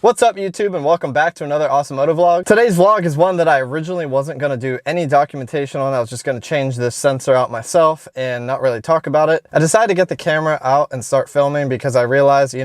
What's up YouTube, and welcome back to another Awesomoto vlog. Today's vlog is one that I originally wasn't going to do any documentation on. I was just going to change this sensor out myself and not really talk about it. I decided to get the camera out and start filming because I realized,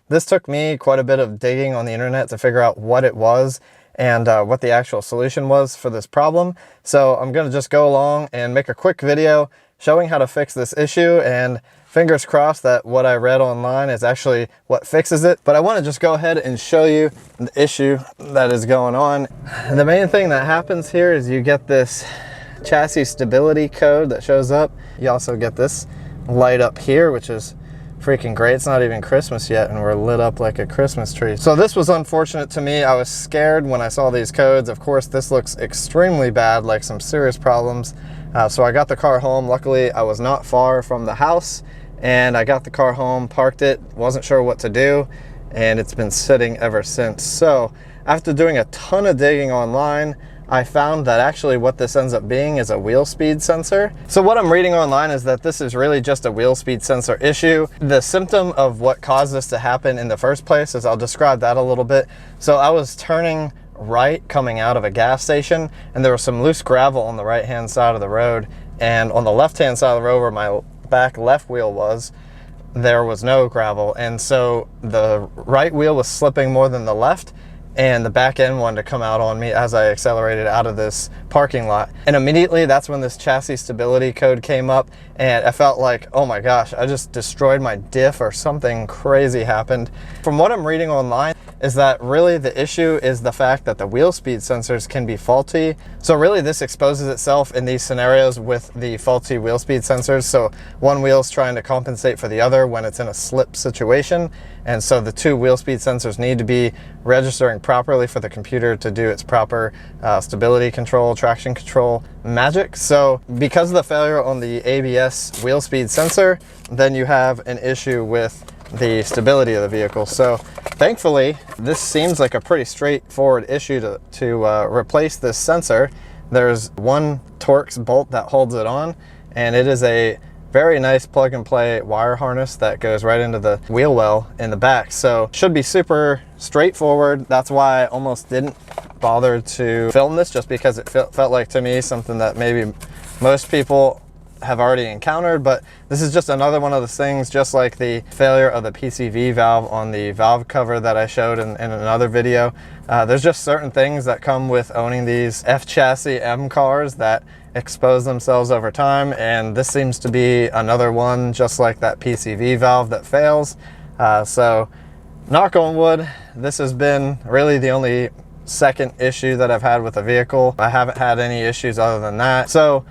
this took me quite a bit of digging on the internet to figure out what it was and what the actual solution was for this problem. So I'm going to just go along and make a quick video showing how to fix this issue, and fingers crossed that what I read online is actually what fixes it. But I want to just go ahead and show you the issue that is going on. The main thing that happens here is you get this chassis stability code that shows up. You also get this light up here, which is freaking great. It's not even Christmas yet and we're lit up like a Christmas tree. So this was unfortunate to me. I was scared when I saw these codes. Of course, this looks extremely bad, like some serious problems. So I got the car home. Luckily, I was not far from the house, and I got the car home, parked it, wasn't sure what to do, and it's been sitting ever since. So after doing a ton of digging online, I found that actually what this ends up being is a wheel speed sensor. So what I'm reading online is that this is really just a wheel speed sensor issue. The symptom of what caused this to happen in the first place is, I'll describe that a little bit. So I was turning right coming out of a gas station, and there was some loose gravel on the right hand side of the road, and on the left hand side of the road where my back left wheel was, there was no gravel, and so the right wheel was slipping more than the left, and the back end wanted to come out on me as I accelerated out of this parking lot. And immediately that's when this chassis stability code came up, and I felt like, oh my gosh, I just destroyed my diff or something crazy happened. From what I'm reading online is that really the issue is the fact that the wheel speed sensors can be faulty. So really this exposes itself in these scenarios with the faulty wheel speed sensors. So one wheel's trying to compensate for the other when it's in a slip situation. And so the two wheel speed sensors need to be registering properly for the computer to do its proper stability control, traction control magic. So because of the failure on the ABS wheel speed sensor, then you have an issue with the stability of the vehicle. So thankfully, this seems like a pretty straightforward issue to replace this sensor. There's one Torx bolt that holds it on, and it is a very nice plug and play wire harness that goes right into the wheel well in the back. So should be super straightforward. That's why I almost didn't bother to film this, just because it felt like to me something that maybe most people have already encountered. But this is just another one of those things, just like the failure of the PCV valve on the valve cover that I showed in another video. There's just certain things that come with owning these F chassis M cars that expose themselves over time, and this seems to be another one just like that PCV valve that fails. So knock on wood, this has been really the only second issue that I've had with the vehicle. I haven't had any issues other than that. So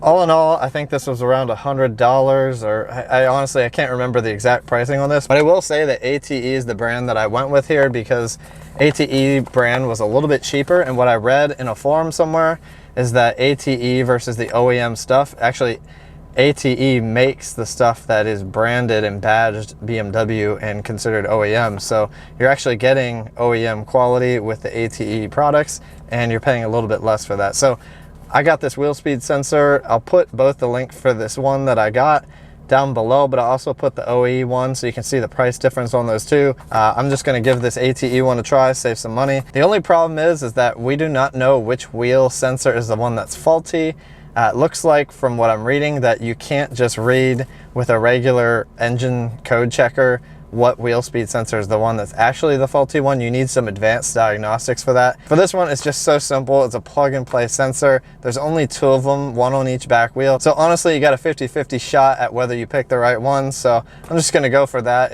all in all, I think this was around $100, or I honestly can't remember the exact pricing on this, but I will say that ATE is the brand that I went with here, because ATE brand was a little bit cheaper. And what I read in a forum somewhere is that ATE versus the OEM stuff, actually ATE makes the stuff that is branded and badged BMW and considered OEM. So you're actually getting OEM quality with the ATE products, and you're paying a little bit less for that. So I got this wheel speed sensor. I'll put both the link for this one that I got down below, but I'll also put the OE one so you can see the price difference on those two. I'm just going to give this ATE one a try, save some money. The only problem is that we do not know which wheel sensor is the one that's faulty. It looks like, from what I'm reading, that you can't just read with a regular engine code checker what wheel speed sensor is the one that's actually the faulty one. You need some advanced diagnostics for that. For this one, it's just so simple. It's a plug and play sensor. There's only two of them, one on each back wheel. So honestly, you got a 50-50 shot at whether you pick the right one. So I'm just gonna go for that.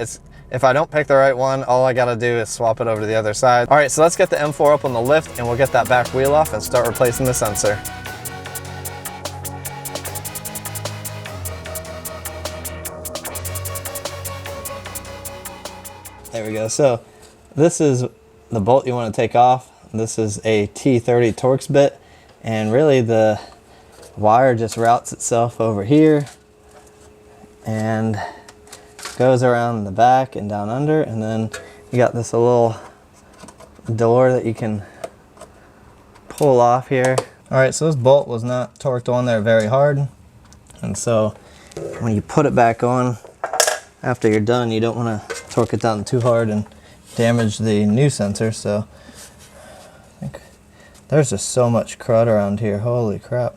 If I don't pick the right one, all I gotta do is swap it over to the other side. All right, so let's get the M4 up on the lift, and we'll get that back wheel off and start replacing the sensor. There we go. So this is the bolt you want to take off. This is a T30 Torx bit, and really the wire just routes itself over here and goes around the back and down under, and then you got this little door that you can pull off here. All right, so this bolt was not torqued on there very hard, and so when you put it back on after you're done, you don't want to torque it down too hard and damage the new sensor. So I think there's just so much crud around here. Holy crap.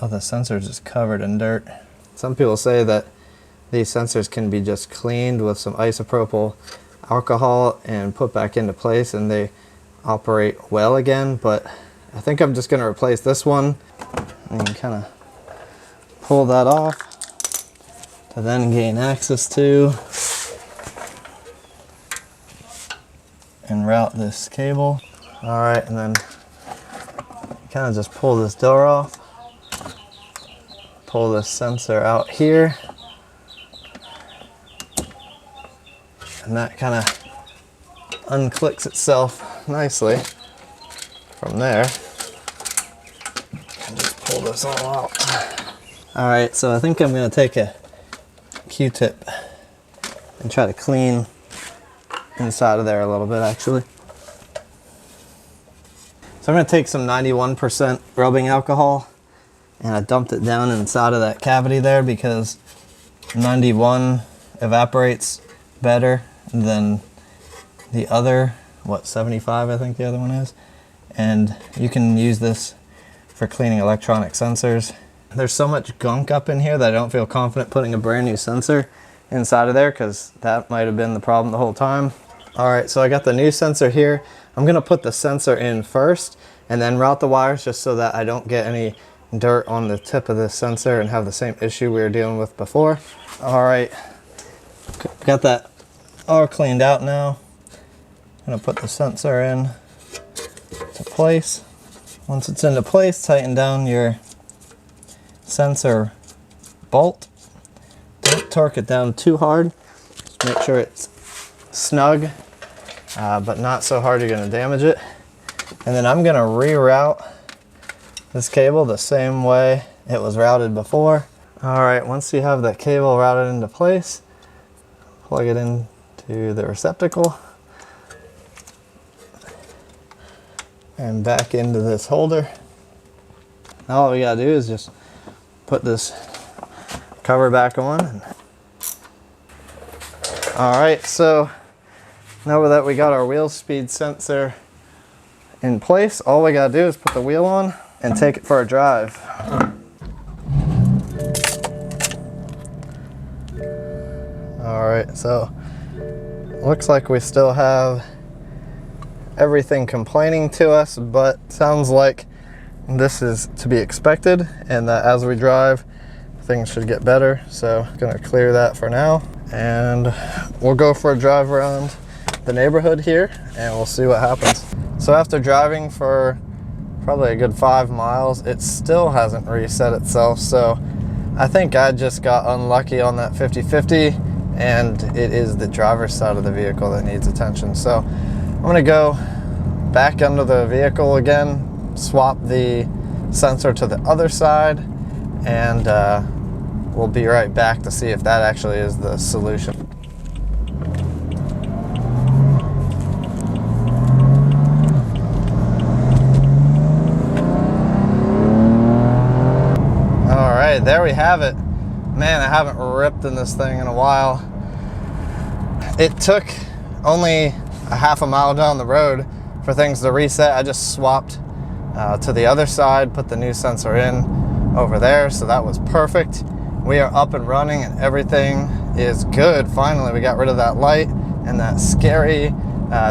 Oh, the sensor's just covered in dirt. Some people say that these sensors can be just cleaned with some isopropyl alcohol and put back into place and they operate well again, but I think I'm just going to replace this one and kind of pull that off to then gain access to and route this cable. All right, and then kind of just pull this door off, pull this sensor out here, and that kind of unclicks itself nicely from there. And just pull this all out. All right, so I think I'm going to take a Q-tip and try to clean inside of there a little bit, actually. So I'm going to take some 91% rubbing alcohol, and I dumped it down inside of that cavity there because 91 evaporates better than the other, what, 75 I think the other one is. And you can use this for cleaning electronic sensors. There's so much gunk up in here that I don't feel confident putting a brand new sensor inside of there because that might have been the problem the whole time. All right, so I got the new sensor here. I'm gonna put the sensor in first and then route the wires just so that I don't get any dirt on the tip of this sensor and have the same issue we were dealing with before. All right, got that all cleaned out now. I'm gonna put the sensor in to place. Once it's into place, tighten down your sensor bolt. Don't torque it down too hard. Just make sure it's snug, but not so hard you're gonna damage it. And then I'm gonna reroute this cable the same way it was routed before. All right, once you have that cable routed into place, plug it into the receptacle and back into this holder. Now all we gotta do is just put this cover back on. All right, so now that we got our wheel speed sensor in place, all we gotta do is put the wheel on and take it for a drive. All right, so looks like we still have everything complaining to us, but sounds like this is to be expected and that as we drive, things should get better. So I'm gonna clear that for now and we'll go for a drive around the neighborhood here and we'll see what happens. So after driving for probably a good 5 miles, it still hasn't reset itself. So I think I just got unlucky on that 50-50 and it is the driver's side of the vehicle that needs attention. So I'm gonna go back under the vehicle again, swap the sensor to the other side, and we'll be right back to see if that actually is the solution. All right, there we have it. Man, I haven't ripped in this thing in a while. It took only a half a mile down the road for things to reset. I just swapped to the other side, put the new sensor in over there, so that was perfect. We are up and running and everything is good. Finally, we got rid of that light and that scary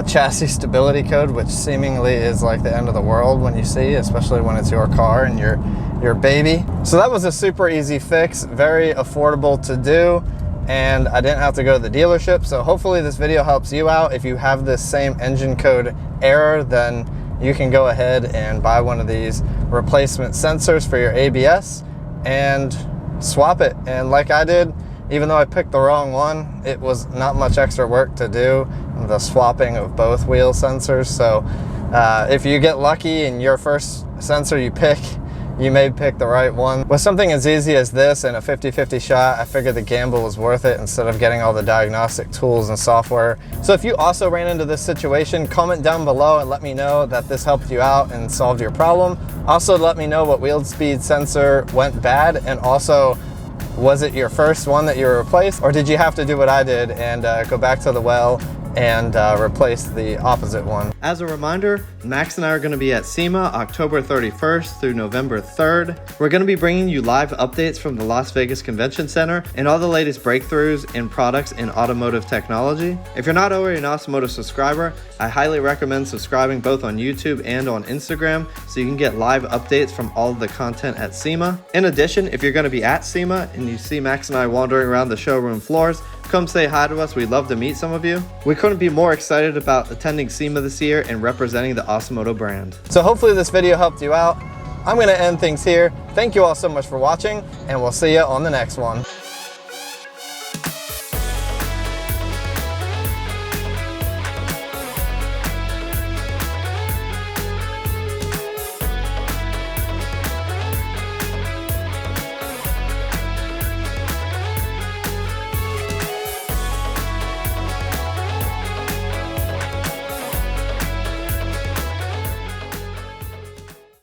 chassis stability code, which seemingly is like the end of the world when you see, especially when it's your car and your baby. So that was a super easy fix, very affordable to do, and I didn't have to go to the dealership. So hopefully this video helps you out. If you have this same engine code error, then you can go ahead and buy one of these replacement sensors for your ABS and swap it. And like I did, even though I picked the wrong one, it was not much extra work to do the swapping of both wheel sensors. So if you get lucky and your first sensor you pick, you may pick the right one. With something as easy as this and a 50-50 shot, I figured the gamble was worth it instead of getting all the diagnostic tools and software. So if you also ran into this situation, comment down below and let me know that this helped you out and solved your problem. Also let me know what wheel speed sensor went bad, and also Was it your first one that you replaced, or did you have to do what I did and go back to the well and replace the opposite one? As a reminder, Max and I are going to be at SEMA October 31st through November 3rd. We're going to be bringing you live updates from the Las Vegas Convention Center and all the latest breakthroughs and products in automotive technology. If you're not already an Awesomoto subscriber, I highly recommend subscribing both on YouTube and on Instagram so you can get live updates from all of the content at SEMA. In addition, if you're going to be at SEMA and you see Max and I wandering around the showroom floors, come say hi to us. We'd love to meet some of you. We couldn't be more excited about attending SEMA this year and representing the Awesomoto brand. So hopefully this video helped you out. I'm going to end things here. Thank you all so much for watching, and we'll see you on the next one.